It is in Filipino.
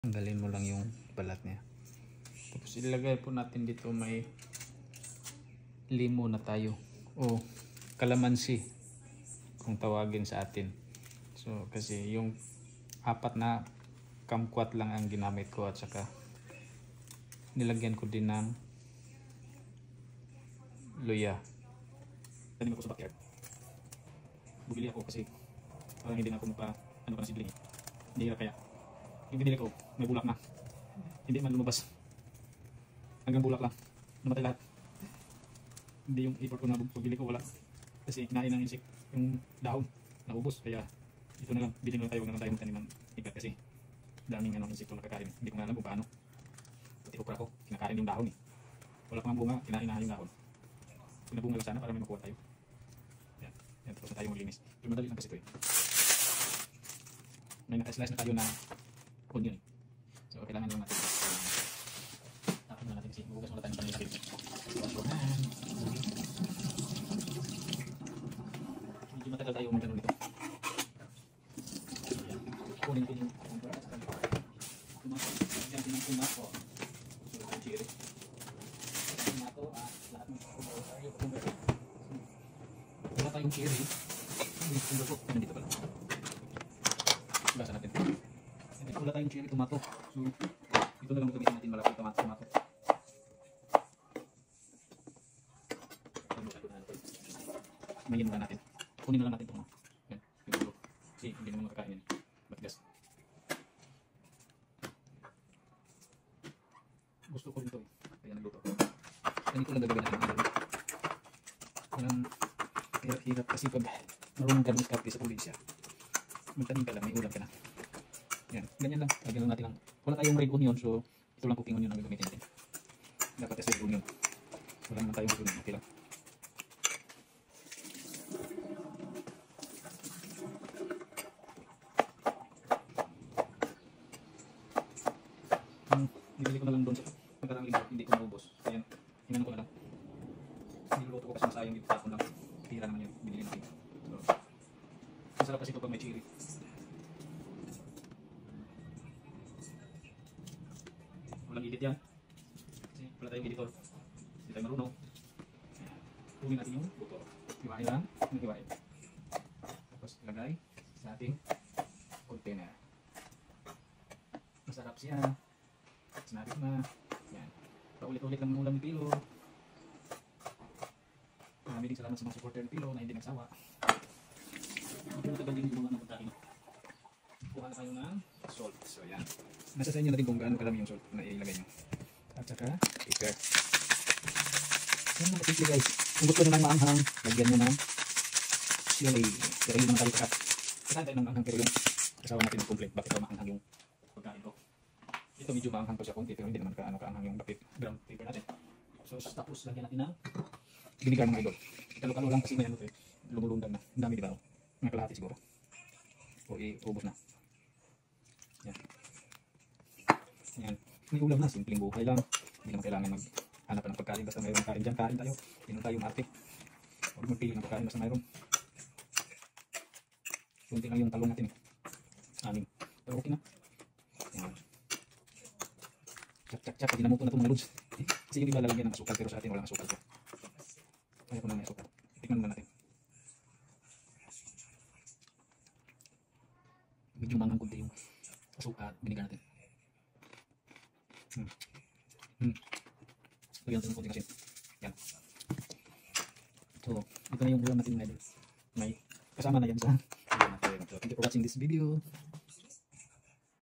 Tanggalin mo lang yung balat niya. Tapos ilagay po natin dito, may limo na tayo o kalamansi kung tawagin sa atin. So kasi yung apat na kumquat lang ang ginamit ko, at saka nilagyan ko din ng luya. Tanim ako sa backyard. Bumili ako kasi parang hindi na ako ano pa na sibling. Hindi kaya yung binili ko may bulak na, hindi man lumabas, hanggang bulak lang, namatay lahat. Hindi yung effort ko na pagbili ko, wala, kasi kinain ng insect yung dahon, naubos. Kaya ito na lang, bilhin lang tayo, huwag na lang tayo magtanim ng ikat kasi daming insekto nakakain. Hindi ko na alam kung paano. Pati okra ko, kinakain yung dahon wala pang bunga, kinain na yung dahon. Pinabunga lang sana para may makuha tayo. Yan, tapos na tayo maglinis. Pero madali lang kasi ito may naka-slice na tayo na onion. So kailangan lang natin tapos na natin kasi bukas muna tayo ng panilagay. Medyo matagal tayo magano dito. Kunin natin yung tomato. Lagyan natin ng tomato. So yung cherry. Tomato at lahat ng tomato. Wala tayong cherry. Yung tomato nandito pala. Basa natin. Wala tayong cherry tomato. So ito na lang gamitin natin, malaki tomato. Mayin na natin. Kunin na lang natin ito. Yan, yung ulo. Kasi hindi naman makakain yan. Matigas. Gusto ko rin ito kaya nagluto ako. Ganito lang gagawin natin. Walang hirap-hirap kasi pag marunong ka mag-diskarte sa probinsya, magtanim ka lang, may ulam ka na. Yan, ganyan lang. Lagyan lang natin lang. Wala tayong red onion, so ito lang cooking onion ang gagamitin natin. Dapat kasi red onion. Wala naman tayong red onion, okay lang. Nibili ko na lang doon sa pagkarang linggo, hindi ko maubos. Kaya hinano ko na lang. Niluto ko kasi masayang dito, tapon lang. Tira naman yun, binili natin. So, masarap kasi ito pag may chili. Walang edit yan. Kasi wala tayong editor. Hindi tayo marunong. Tuwin natin yung buto. Hiwain lang, hiwain. Tapos ilagay sa ating container. Masarap siya. Sinabit na. Yan. Paulit-ulit lang ng ulam ni Pilo. Maraming salamat sa mga supporter ni Pilo na hindi nagsawa. Hindi matagal din yung mga pagkain. Kuha na tayo ng salt. So yan. Nasa sa inyo na din kung gaano kalami yung salt na ilagay nyo. At saka pepper. Yan mga simple guys. Kung gusto nyo ng maanghang, lagyan nyo ng chili. Pero hindi naman tayo kakat. Kakaan tayo ng maanghang, pero yung kasawa natin ng complete. Bakit daw maanghang yung pagkain ko? Ito medyo maanghang to sa konti, pero hindi naman kaanghang yung ground pepper natin. So tapos lagyan natin ng vinegar mga idol. Kalo-kalo lang kasi may ano to eh. Lumulundag na. Ang dami diba? Mga kalahati siguro. O iubos na. Yan. Yan. May ulam na. Simpleng buhay lang. Hindi naman kailangan maghanap ng pagkain. Basta mayroong kain dyan. Kain tayo. Hindi naman tayo maarte. Huwag magpili ng pagkain. Basta mayroong. Kunti lang yung talong natin eh. Anim. Pero okay na. Yan. Chak. Ginamuto na ito mga lods. Kasi yung iba lalagyan ng asukal. Pero sa atin walang asukal to. Kaya ko na may asukal. Tikman muna natin. Medyo mangang kunti yung asukal. Binigan natin. Lagyan natin ng kunti kasi. Yan. So, ito na yung ulam natin mga idol. May kasama na yan sa. Thank you for watching this video.